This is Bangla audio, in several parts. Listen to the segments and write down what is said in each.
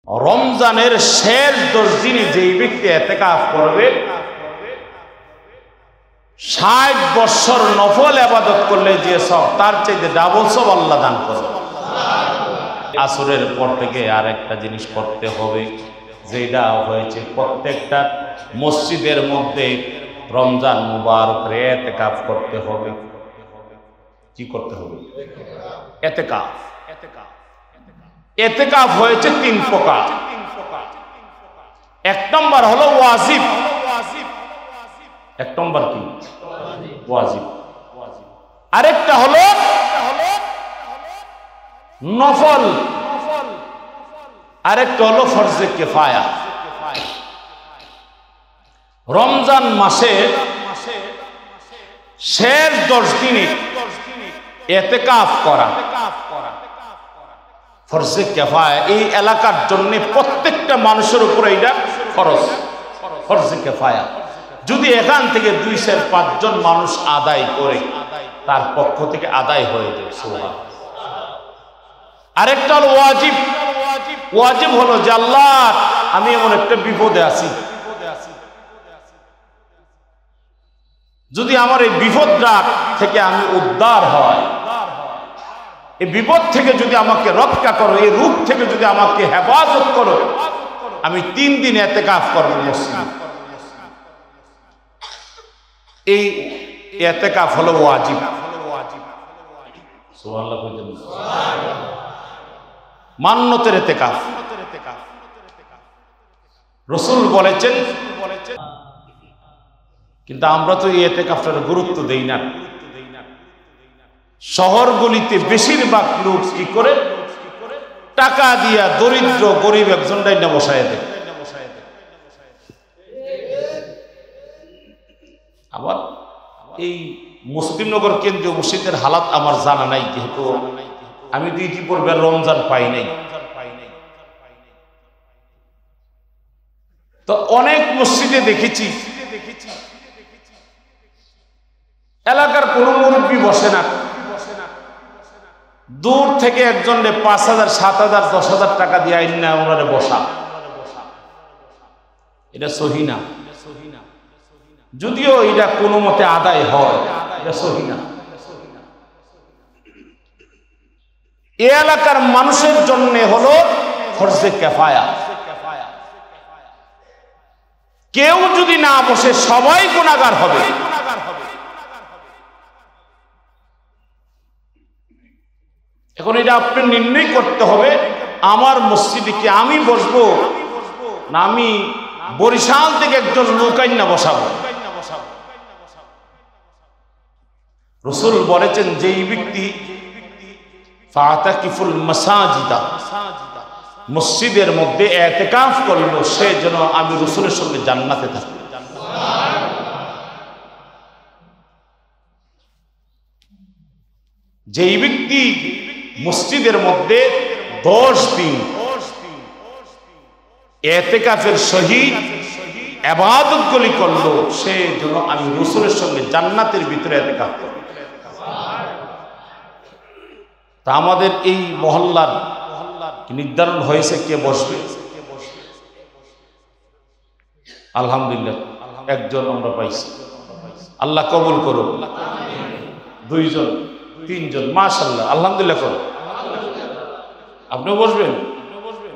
রমজানের শেষ 10 দিনে যেই ব্যক্তি ইতিকাফ করবে 60 বছর নফল ইবাদত করলে যে সব তার চাইতে ডাবল সব আল্লাহ দান করবে। আসরের পর থেকে আরেকটা জিনিস করতে হবে, যেটা হয়েছে প্রত্যেকটা মসজিদের মধ্যে রমজান মুবারকের ইতিকাফ করতে হবে। কি করতে হবে? ইতিকাফ। ইতিকাফ হয়েছে 3 প্রকার। 1 নম্বর হলো ওয়াজিব। 1 নম্বর কি? ওয়াজিব। আরেকটা হলো নফল, আরেকটা হলো ফরজে কিফায়া। রমজান মাসে শেষ 10 দিনে ইতিকাফ করা ফরজে কিফায়া। এই এলাকার জন্য প্রত্যেকটা মানুষের উপর এটা ফরজ, ফরজে কিফায়া। যদি এখান থেকে 2-5 জন মানুষ আদায় করে তার পক্ষ থেকে আদায় হয়ে যাবে। সুবহানাল্লাহ। আরেকটা হলো ওয়াজিব। ওয়াজিব হলো যে আল্লাহ আমি এমন একটা বিপদে আছি, যদি আমার এই বিপদটা থেকে আমি উদ্ধার হয়, এই বিপদ থেকে যদি আমাকে রক্ষা করো, এই রূপ থেকে যদি আমাকে হেফাজত করো, আমি 3 দিন ইতিকাফ করব মসজিদে। এই ইতিকাফ হলো ওয়াজিব। সুবহানাল্লাহ। মান্নতের ইতিকাফ রাসূল বলেছেন, কিন্তু আমরা তো এই ইতিকাফটার গুরুত্ব দেই না। শহরগুলিতে বেশিরভাগ লোক কি করে, টাকা দিয়া দরিদ্র গরিব একজনটাই না বসায় দেয়। আবার এই মুসলিমনগর কেন্দ্রীয় মসজিদের হালাত আমার জানা নাই, যেহেতু আমি তো ইতিপূর্বে রমজান পাই নাই। তো অনেক মসজিদে দেখেছি এলাকার কোনো মুরব্বী বসে না, দূর থেকে একজনে 5,000, 7,000, 10,000 টাকা দিয়ে আইন না ওনারে বসা। এটা সহি না। যদিও এটা কোনো মতে আদায় হয়, এটা সহি না। এই এলাকার মানুষের জন্য হলো ফরজে কিফায়া। কেউ যদি না বসে সবাই গুনাহগার হবে। এখন এটা আপনি নির্ণয় করতে হবে, আমার মসজিদে কি আমি বসবো না আমি বরিশাল থেকে একজন লোক আইনা বসাবো। রাসূল বলেছেন, যেই ব্যক্তি ফাতাকিফুল মাসাজিদা, মসজিদের মধ্যে ইতিকাফ করলো, সে যেন আমি রাসূলের সঙ্গে জান্নাতে থাকি। যেই ব্যক্তি মসজিদের মধ্যে 10 দিন ইতিকাফের সহিত ইবাদতগুলি করলো, সে যেন আমি রাসূলের সঙ্গে জান্নাতের ভিতরে ইতিকাফ করব। তা আমাদের এই মহল্লার নির্ধারণ হয়েছে কে বসবে? আলহামদুলিল্লাহ একজন আমরা পাইছি, আল্লাহ কবুল করুন। 2 জন, 3 জন, মাশাআল্লাহ, আলহামদুলিল্লাহ করুন। আপনিও বসবেন?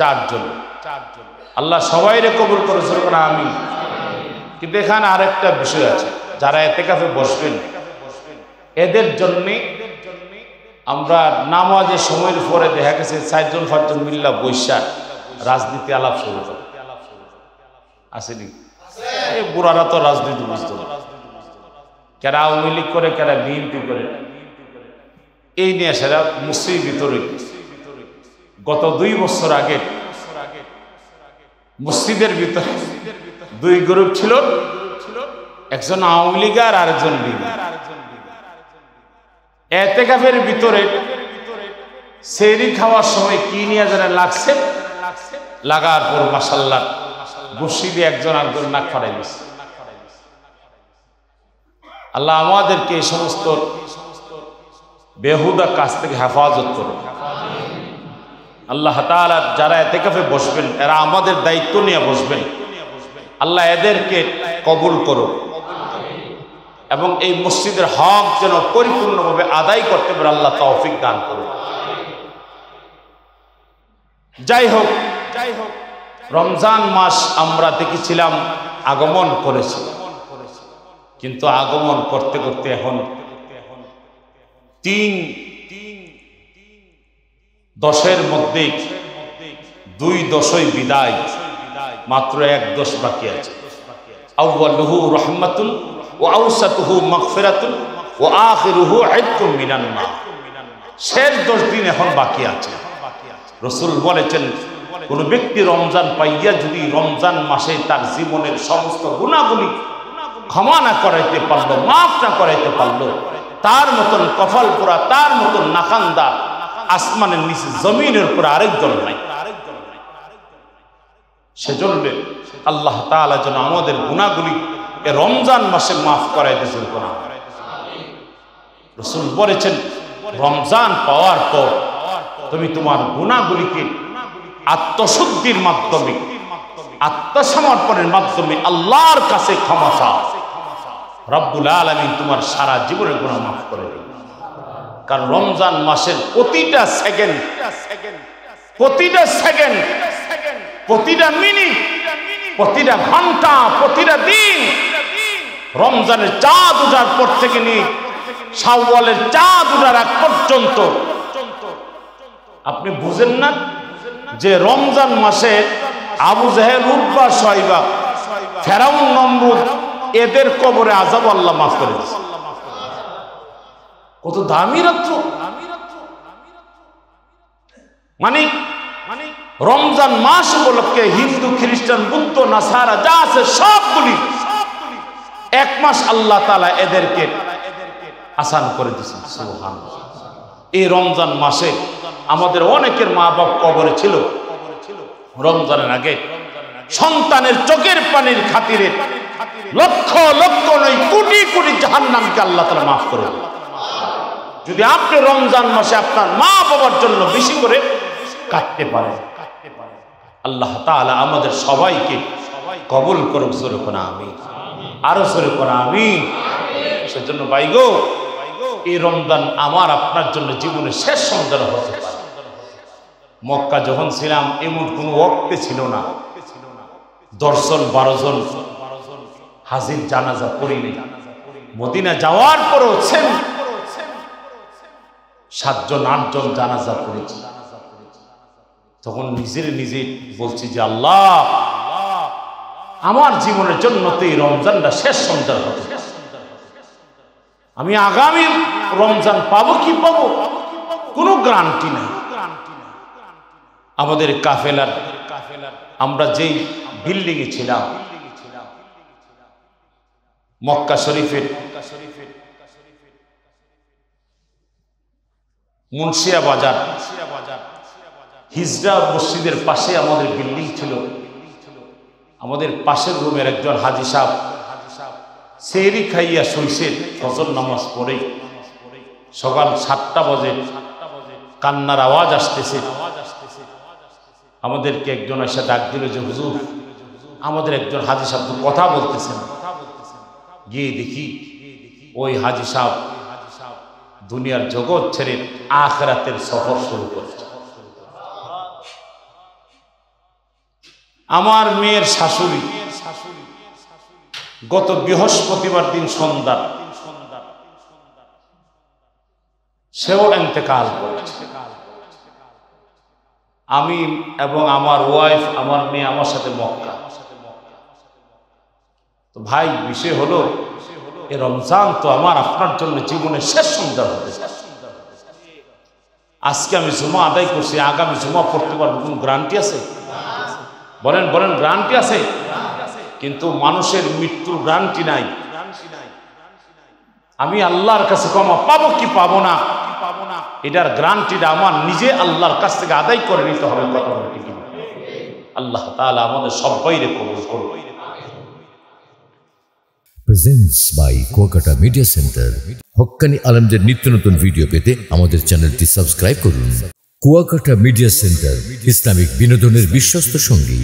4 জন। আল্লাহ সবাইরে কবুল করেছেন, আমিন। কিন্তু এখানে আরেকটা বিষয় আছে, যারা ইতিকাফে বসবেন এদের জন্য আমরা নামাজের সময়ের পরে দেখা গেছে 4 জন 5 জন মিল্লা বৈশাখ রাজনীতি আলাপ শুরু করে। আসেনি? এই বুড়ারা তো রাজনীতি বুঝতো না, কারা আওয়ামী লীগ করে, কারা বিএনপি করে, এই নিয়ে সেরা মসজিদের ভিতরে গত 2 বছর আগে মসজিদের ভিতরে 2 গ্রুপ ছিল, একজন আওয়ামী লীগ আর আরেকজন লীগ। ইতিকাফের ভিতরে সেহরি খাওয়ার সময় কি নিয়ে জানা লাগছে, লাগার পর মাশাআল্লাহ বসি দিয়ে একজন আরেকজন নাক ফাড়াই দিচ্ছে। আল্লাহ আমাদেরকে এই সমস্ত বেহুদা কাজ থেকে হেফাজত করুন। আল্লাহ তাআলা যারা ইতিকাফে বসবেন এরা আমাদের দায়িত্ব নিয়ে বসবেন, আল্লাহ এদেরকে কবুল করো এবং এই মসজিদের হক যেন পরিপূর্ণভাবে আদায় করতে পারে আল্লাহ তৌফিক দান করুন। যাই হোক, রমজান মাস আমরা দেখেছিলাম আগমন করেছে, কিন্তু আগমন করতে করতে এখন 3-10 মধ্যে 2 বিদায়, মাত্র 1 বাকি আছে। আউয়ালুহু রাহমাতুন ওয়া আওসাতুহু মাগফিরাতুন ওয়া আখিরুহু ইতকুম মিনান নার। শেষ 10 দিন এখন বাকি আছে। রাসূল বলেছেন, কোন ব্যক্তি রমজান পাইয়া যদি রমজান মাসে তার জীবনের সমস্ত গুনাহগুলি ক্ষমা না করাইতে পারলো, মাফ না করাইতে পারলো, তার মতন কপাল পোড়া, তার মতন নাকান্দা আসমানের নিচে জমিনের উপর আরেকজন নাই। সেজন্য আল্লাহ তাআলা যেন আমাদের গুনাহগুলি রমজান মাসে মাফ করাই দিয়েছেন। রাসূল বলেছেন, রমজান পাওয়ার পর তুমি তোমার গুনাহগুলিকে আত্মশুদ্ধির মাধ্যমে, আত্মসমর্পণের মাধ্যমে আল্লাহর কাছে ক্ষমা চাও, রব্বুল আলামিন তোমার সারা জীবনের গুনাহ মাফ করে দেবেন। কারণ রমজান মাসের প্রতিটা সেকেন্ড, প্রতিটা মিনিট, প্রতিটা ঘন্টা, প্রতিটা দিন রমজানের চাঁদ ওঠার পর থেকে নিয়ে শাওয়ালের চাঁদ ওঠার আগ পর্যন্ত আপনি বুঝেন না যে রমজান মাসে আবু জেহেল, উতবা, শাইবা, ফেরাউন, নমরুদ এদের কবরে আযাব আল্লাহ মাফ করে দিয়েছে। কত দামি রাত্র! মানে রমজান মাস উপলক্ষে হিন্দু, খ্রিস্টান, বৌদ্ধ, নাসারা যা আছে সবগুলি 1 মাস আল্লাহ তাআলা এদেরকে আসান করে দিয়েছেন। সুবহানাল্লাহ। এই রমজান মাসে আমাদের অনেকের মা বাপ কবরে ছিল। রমজানের আগে সন্তানের চোখের পানির খাতিরে লক্ষ লক্ষ নয়, কোটি কোটি জাহান্নামকে আল্লাহ তাআলা মাফ করে দেন। যদি আপনি রমজান মাসে আপনার মা বাবার জন্য বেশি করে কাটতে পারেন, আল্লাহ তাআলা আমাদের সবাইকে কবুল করুক। জোরে কোন আমিন, আরো জোরে কোন আমিন। সেজন্য ভাই গো, এই রমজান আমার আপনার জন্য জীবনের শেষ রমজান হতে পারে। মক্কা যখন ছিলাম এমন কোনো ওয়াক্তে ছিল না 10 জন 12 জন হাজির জানাজা পড়িনি। মদিনা যাওয়ার পরও 7 জন 8 জন জানাজা পড়েছি। তখন নিজে বলছি যে আল্লাহ, আমার জীবনের জন্য তো এই রমজানটা শেষ রমজান হতে পারে। আমি আগামী রমজান পাবো কি পাবো কোনো গ্যারান্টি নাই। আমাদের কাফেলার আমরা যেই বিল্ডিং এ ছিলাম মক্কা শরীফের মুন্সিয়া বাজার হিজরা মসজিদের পাশে আমাদের বিল্ডিং ছিল। আমাদের পাশের রুমের একজন হাজী সাহেব সেহরি খাইয়া শুইছে, ফজর নামাজ পড়ে সকাল 7টা বাজে কান্নার আওয়াজ আসতেছে। আমাদেরকে একজন এসে ডাক দিল যে হুজুর, আমাদের একজন হাজী সাহেব কথা বলতেছেন। গিয়ে দেখি ওই হাজী সাহেব দুনিয়ার জগৎ ছেড়ে আখিরাতের সফর শুরু করেছে। আমার মেয়ের শাশুড়ি গত বৃহস্পতিবার দিন সন্ধ্যা সেও ইন্তেকাল করেছে। আমি এবং আমার ওয়াইফ, আমার মেয়ে আমার সাথে মক্কা। তো ভাই, বিষয় হলো এই রমজান তো আমার আপনার জন্য জীবনের শেষ রমজান হবে। আজকে আমি জুমা আদায় করছি, আগামী জুমা পড়তে পারবো কোন গ্যারান্টি আছে? বলেন গ্যারান্টি আছে? কিন্তু মানুষের মৃত্যুর গ্যারান্টি নাই। আমি আল্লাহর কাছে ক্ষমা পাবো কি পাবো না, এটার গ্যারান্টিটা আমার নিজে আল্লাহর কাছ থেকে আদায় করে নিতে হবে। কথা বলতে কি আল্লাহ তাআলা আমাদের সবাইকে কবুল করুন। Presents by Kuakata media centre. হক্কানি আলেমদের নিত্য নতুন ভিডিও পেতে আমাদের চ্যানেলটি সাবস্ক্রাইব করুন। কুয়াকাটা মিডিয়া সেন্টার, ইসলামিক বিনোদনের বিশ্বস্ত সঙ্গী।